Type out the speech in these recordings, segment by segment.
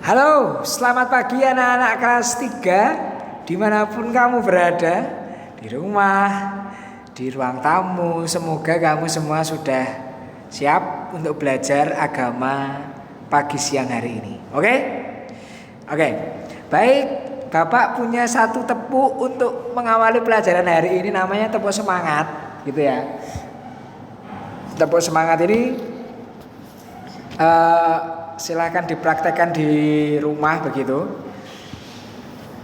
Halo, selamat pagi anak-anak kelas 3 dimanapun kamu berada, di rumah, di ruang tamu. Semoga kamu semua sudah siap untuk belajar agama pagi siang hari ini. Oke? Oke, baik. Bapak punya satu tepuk untuk mengawali pelajaran hari ini, namanya tepuk semangat, gitu ya. Tepuk semangat ini silakan dipraktekkan di rumah begitu.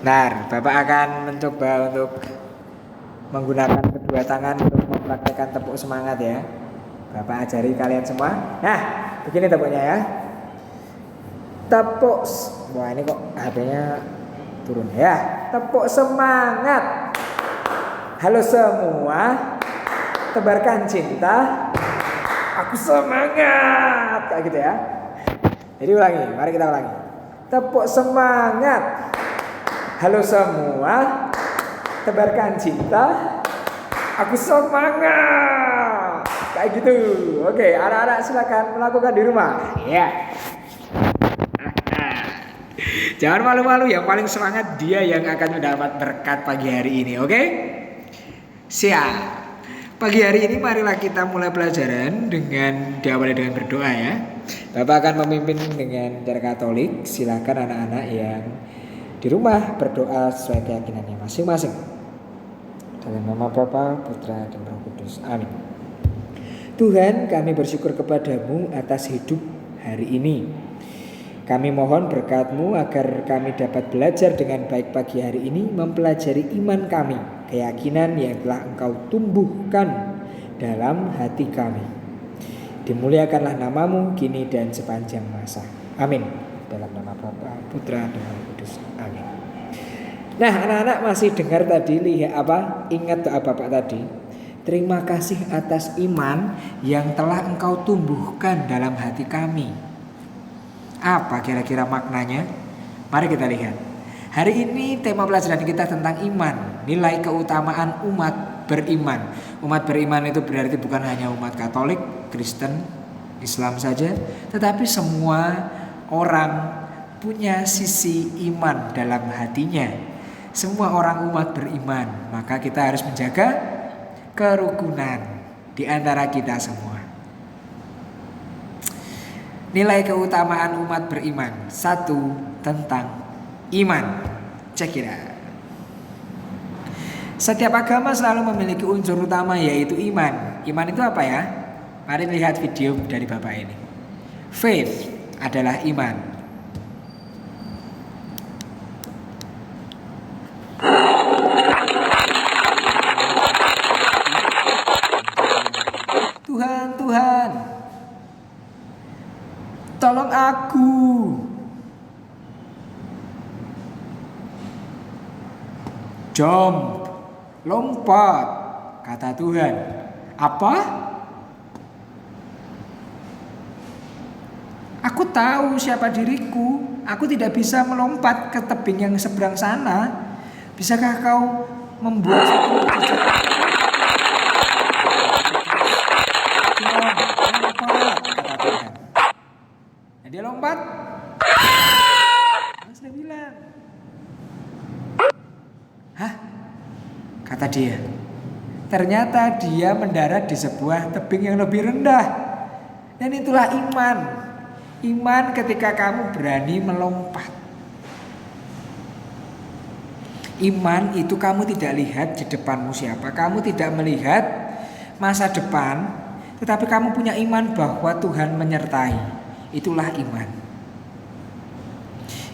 Nah, Bapak akan mencoba untuk menggunakan kedua tangan untuk mempraktekkan tepuk semangat ya. Bapak ajari kalian semua. Nah, begini tepuknya ya. Tepuk. Wah, ini kok HP-nya turun ya. Tepuk semangat. Halo semua. Tebarkan cinta. Aku semangat. Kayak gitu ya. Jadi ulangi, mari kita ulangi. Tepuk semangat. Halo semua. Tebarkan cinta. Aku semangat. Kayak gitu. Oke, anak-anak silakan melakukan di rumah. Ya. Jangan malu-malu, yang paling semangat dia yang akan mendapat berkat pagi hari ini, oke? Siap. Pagi hari ini marilah kita mulai pelajaran diawali dengan berdoa ya. Bapak akan memimpin dengan cara Katolik. Silakan anak-anak yang di rumah berdoa sesuai keyakinannya masing-masing. Dalam nama Bapa, Putra, dan Roh Kudus. Amin. Tuhan, kami bersyukur kepadamu atas hidup hari ini. Kami mohon berkat-Mu agar kami dapat belajar dengan baik pagi hari ini, mempelajari iman kami, keyakinan yang telah Engkau tumbuhkan dalam hati kami. Dimuliakanlah namamu kini dan sepanjang masa. Amin. Dalam nama Bapa, Putra, dan Roh Kudus. Amin. Nah, anak-anak masih dengar tadi, ingat doa Bapak tadi. Terima kasih atas iman yang telah Engkau tumbuhkan dalam hati kami. Apa kira-kira maknanya? Mari kita lihat. Hari ini tema pelajaran kita tentang iman, nilai keutamaan umat beriman. Umat beriman itu berarti bukan hanya umat Katolik, Kristen, Islam saja, tetapi semua orang punya sisi iman dalam hatinya. Semua orang umat beriman, maka kita harus menjaga kerukunan di antara kita semua. Nilai keutamaan umat beriman. 1. Tentang iman. Cek kira. Setiap agama selalu memiliki unsur utama yaitu iman. Iman itu apa ya? Mari lihat video dari Bapak ini. Faith adalah iman. Tuhan, tolong aku. Jump, lompat, kata Tuhan. Apa? Aku tahu siapa diriku. Aku tidak bisa melompat ke tebing yang seberang sana. Bisakah kau membuat satu mukjizat? Lompat, kata Tuhan. Nah, dia lompat. Aku sudah bilang. Hah? Kata dia. Ternyata dia mendarat di sebuah tebing yang lebih rendah. Dan itulah iman. Iman ketika kamu berani melompat. Iman itu kamu tidak lihat di depanmu siapa. Kamu tidak melihat masa depan, tetapi kamu punya iman bahwa Tuhan menyertai. Itulah iman.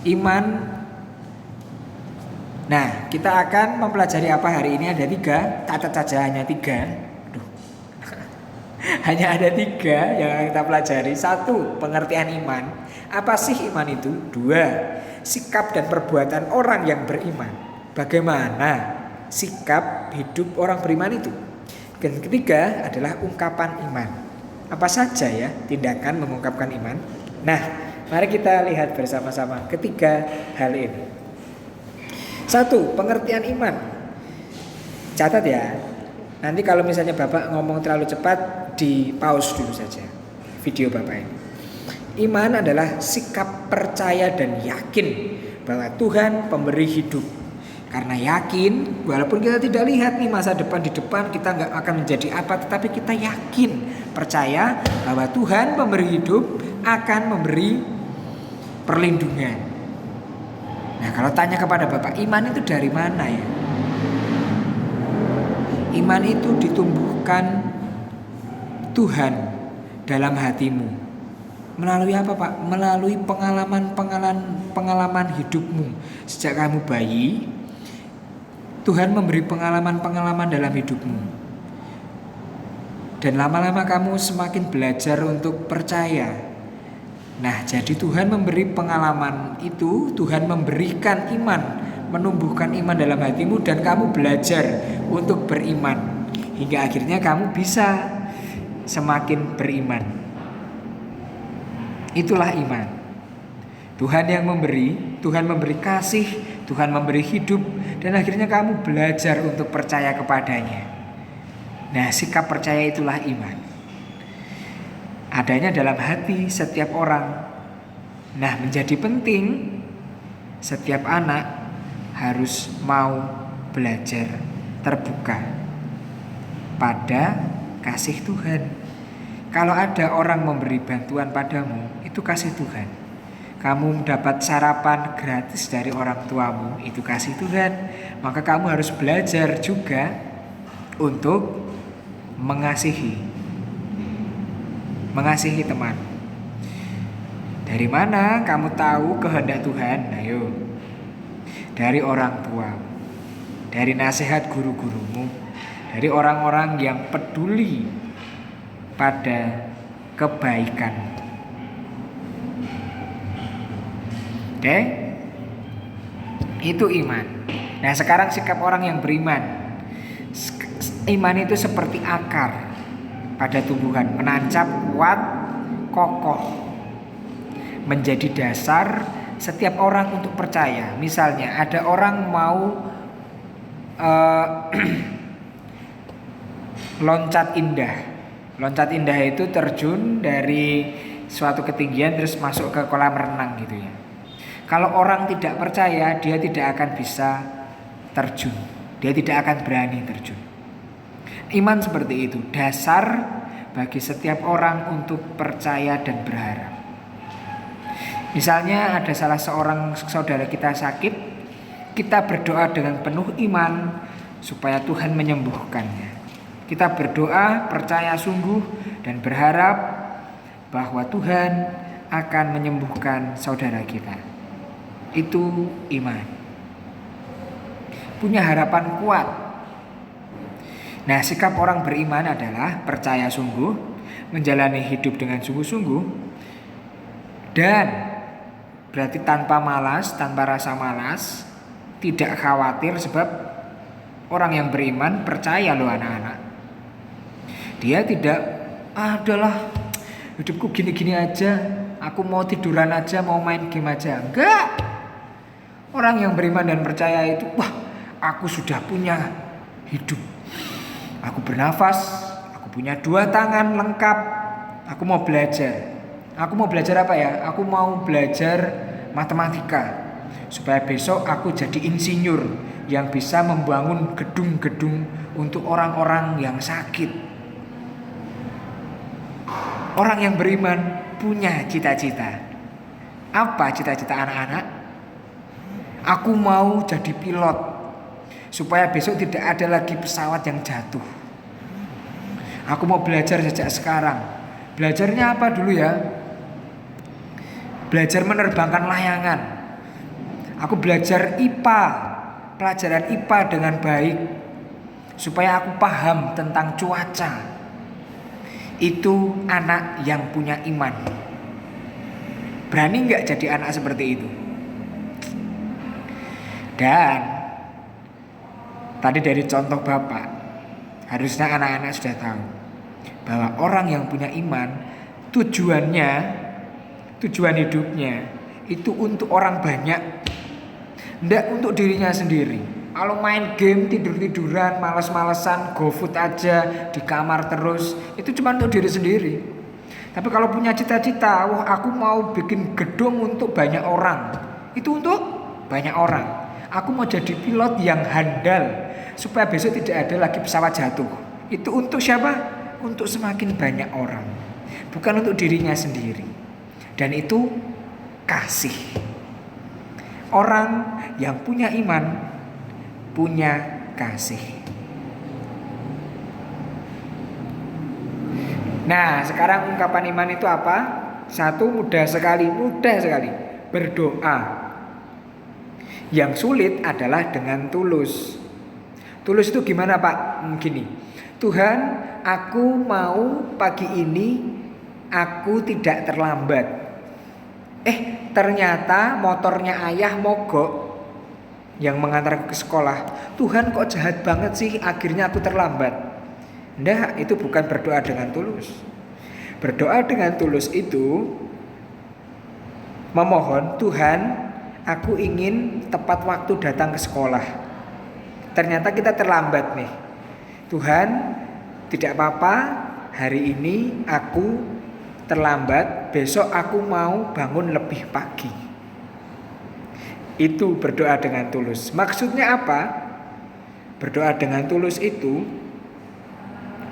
Iman. Nah, kita akan mempelajari apa hari ini? Ada 3. Catat saja hanya 3. Hanya ada 3 yang kita pelajari. 1. Pengertian iman. Apa sih iman itu? 2. Sikap dan perbuatan orang yang beriman. Bagaimana sikap hidup orang beriman itu? Dan ketiga adalah ungkapan iman. Apa saja ya tindakan mengungkapkan iman? Nah, mari kita lihat bersama-sama ketiga hal ini. 1. Pengertian iman. Catat ya. Nanti kalau misalnya Bapak ngomong terlalu cepat, di pause dulu saja video Bapak ini. Iman adalah sikap percaya dan yakin bahwa Tuhan pemberi hidup. Karena yakin, walaupun kita tidak lihat nih masa depan di depan kita nggak akan menjadi apa, tetapi kita yakin, percaya bahwa Tuhan pemberi hidup akan memberi perlindungan. Nah, kalau tanya kepada Bapak, iman itu dari mana ya? Iman itu ditumbuhkan Tuhan dalam hatimu. Melalui apa Pak? Melalui pengalaman hidupmu. Sejak kamu bayi, Tuhan memberi pengalaman dalam hidupmu. Dan lama-lama kamu semakin belajar untuk percaya. Nah, jadi Tuhan memberi pengalaman itu, Tuhan memberikan iman, menumbuhkan iman dalam hatimu, dan kamu belajar untuk beriman. Hingga akhirnya kamu bisa semakin beriman. Itulah iman. Tuhan yang memberi, Tuhan memberi kasih, Tuhan memberi hidup, dan akhirnya kamu belajar untuk percaya kepadanya. Nah, sikap percaya itulah iman. Adanya dalam hati setiap orang. Nah, menjadi penting setiap anak harus mau belajar terbuka pada kasih Tuhan. Kalau ada orang memberi bantuan padamu, itu kasih Tuhan. Kamu mendapat sarapan gratis dari orang tuamu, itu kasih Tuhan. Maka kamu harus belajar juga untuk mengasihi teman. Dari mana kamu tahu kehendak Tuhan? Ayo, dari orang tuamu, dari nasihat guru-gurumu, dari orang-orang yang peduli pada kebaikan. Oke? Itu iman. Nah, sekarang sikap orang yang beriman. Iman itu seperti akar pada tumbuhan, menancap kuat, kokoh, menjadi dasar setiap orang untuk percaya. Misalnya ada orang mau loncat indah. Loncat indah itu terjun dari suatu ketinggian terus masuk ke kolam renang gitu ya. Kalau orang tidak percaya, dia tidak akan bisa terjun. Dia tidak akan berani terjun. Iman seperti itu, dasar bagi setiap orang untuk percaya dan berharap. Misalnya ada salah seorang saudara kita sakit, kita berdoa dengan penuh iman supaya Tuhan menyembuhkannya. Kita berdoa, percaya sungguh dan berharap bahwa Tuhan akan menyembuhkan saudara kita. Itu iman. Punya harapan kuat. Nah, sikap orang beriman adalah percaya sungguh, menjalani hidup dengan sungguh-sungguh, dan berarti tanpa malas, tanpa rasa malas, tidak khawatir, sebab orang yang beriman percaya loh anak-anak. Dia tidak adalah hidupku gini-gini aja, aku mau tiduran aja, mau main game aja. Enggak. Orang yang beriman dan percaya itu, wah, aku sudah punya hidup. Aku bernafas, aku punya 2 tangan lengkap. Aku mau belajar. Aku mau belajar apa ya? Aku mau belajar matematika supaya besok aku jadi insinyur yang bisa membangun gedung-gedung untuk orang-orang yang sakit. Orang yang beriman punya cita-cita. Apa cita-cita anak-anak? Aku mau jadi pilot supaya besok tidak ada lagi pesawat yang jatuh. Aku mau belajar sejak sekarang. Belajarnya apa dulu ya? Belajar menerbangkan layangan. Aku belajar IPA, pelajaran IPA dengan baik supaya aku paham tentang cuaca. Itu anak yang punya iman. Berani gak jadi anak seperti itu? Dan tadi dari contoh Bapak, harusnya anak-anak sudah tahu bahwa orang yang punya iman, tujuan hidupnya itu untuk orang banyak, tidak untuk dirinya sendiri. Kalau main game, tidur-tiduran, malas-malesan, GoFood aja, di kamar terus, itu cuma untuk diri sendiri. Tapi kalau punya cita-cita, wah aku mau bikin gedung untuk banyak orang. Itu untuk banyak orang. Aku mau jadi pilot yang handal supaya besok tidak ada lagi pesawat jatuh. Itu untuk siapa? Untuk semakin banyak orang. Bukan untuk dirinya sendiri. Dan itu kasih. Orang yang punya iman punya kasih. Nah, sekarang ungkapan iman itu apa? Satu, mudah sekali. Berdoa. Yang sulit adalah dengan tulus. Tulus itu gimana, Pak? Gini. Tuhan, aku mau pagi ini aku tidak terlambat. Ternyata motornya ayah mogok yang mengantar ke sekolah. Tuhan, kok jahat banget sih, akhirnya aku terlambat. Nggak, itu bukan berdoa dengan tulus. Berdoa dengan tulus itu memohon, Tuhan, aku ingin tepat waktu datang ke sekolah. Ternyata kita terlambat nih. Tuhan, tidak apa-apa, hari ini aku terlambat, besok aku mau bangun lebih pagi. Itu berdoa dengan tulus. Maksudnya apa? Berdoa dengan tulus itu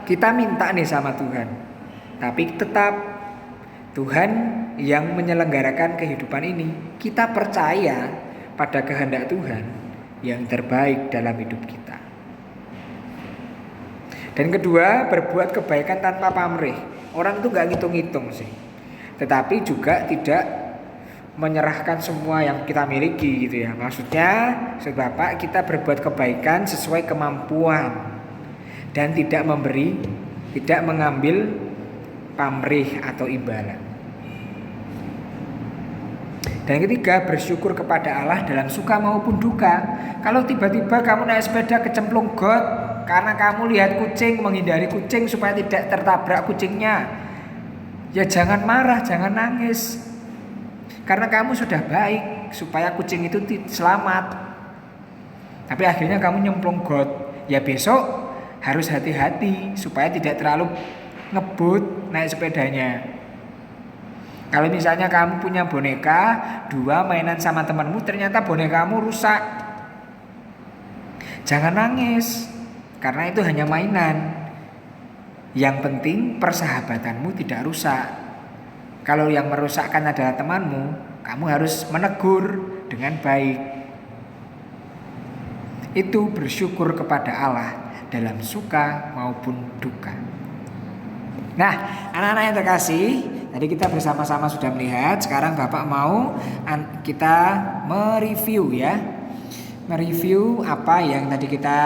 kita minta nih sama Tuhan, tapi tetap Tuhan yang menyelenggarakan kehidupan ini. Kita percaya pada kehendak Tuhan yang terbaik dalam hidup kita. Dan kedua, berbuat kebaikan tanpa pamrih. Orang itu gak ngitung-ngitung sih, tetapi juga tidak menyerahkan semua yang kita miliki gitu ya. Maksudnya, Bapak, kita berbuat kebaikan sesuai kemampuan dan tidak memberi, tidak mengambil pamrih atau imbalan. Dan ketiga, bersyukur kepada Allah dalam suka maupun duka. Kalau tiba-tiba kamu naik sepeda kecemplung got karena kamu lihat kucing, menghindari kucing supaya tidak tertabrak kucingnya, ya jangan marah, jangan nangis, karena kamu sudah baik supaya kucing itu selamat. Tapi akhirnya kamu nyemplung got, ya besok harus hati-hati supaya tidak terlalu ngebut naik sepedanya. Kalau misalnya kamu punya boneka 2 mainan sama temanmu, ternyata bonekamu rusak, jangan nangis, karena itu hanya mainan. Yang penting persahabatanmu tidak rusak. Kalau yang merusakkan adalah temanmu, kamu harus menegur dengan baik. Itu bersyukur kepada Allah dalam suka maupun duka. Nah, anak-anak yang terkasih, tadi kita bersama-sama sudah melihat. Sekarang Bapak mau kita mereview ya. Mereview apa yang tadi kita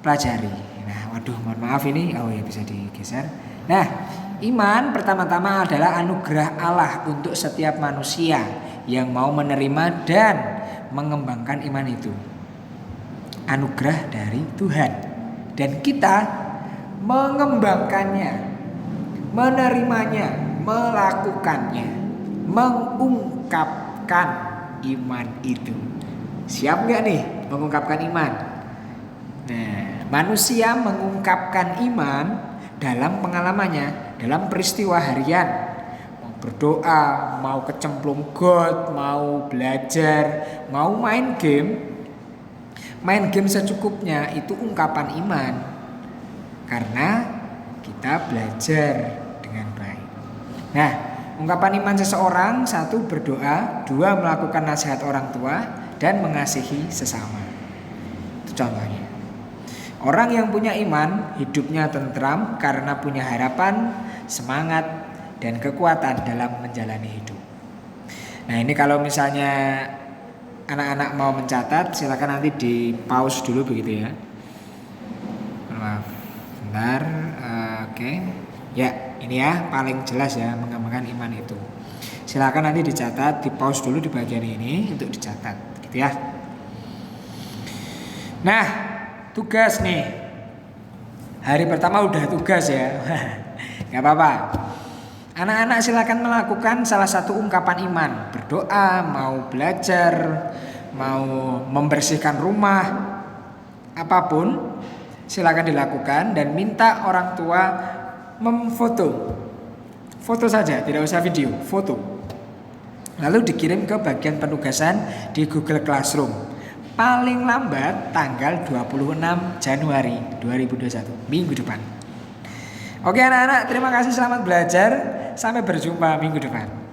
pelajari. Nah, waduh, mohon maaf ini. Oh ya, bisa digeser. Nah, iman pertama-tama adalah anugerah Allah untuk setiap manusia yang mau menerima dan mengembangkan iman itu. Anugerah dari Tuhan, dan kita mengembangkannya, menerimanya, melakukannya, mengungkapkan iman itu. Siap gak nih mengungkapkan iman? Nah, manusia mengungkapkan iman dalam pengalamannya, dalam peristiwa harian. Mau berdoa, mau kecemplung got, mau belajar, mau main game. Main game secukupnya itu ungkapan iman, karena kita belajar dengan baik. Nah, ungkapan iman seseorang, 1 berdoa, 2 melakukan nasihat orang tua, dan mengasihi sesama. Itu contohnya. Orang yang punya iman hidupnya tentram karena punya harapan, semangat, dan kekuatan dalam menjalani hidup. Nah, ini kalau misalnya anak-anak mau mencatat, silakan nanti di pause dulu begitu ya. Maaf, bentar. Oke. Ya, ini ya paling jelas ya mengembangkan iman itu. Silakan nanti dicatat, di pause dulu di bagian ini untuk dicatat, gitu ya. Nah, tugas nih. Hari pertama udah tugas ya. Gak apa-apa. Anak-anak silakan melakukan salah satu ungkapan iman. Berdoa, mau belajar, mau membersihkan rumah, apapun silakan dilakukan, dan minta orang tua memfoto Foto saja, tidak usah video, foto. Lalu dikirim ke bagian penugasan di Google Classroom. Paling lambat tanggal 26 Januari 2021, minggu depan. Oke anak-anak, terima kasih, selamat belajar. Sampai berjumpa minggu depan.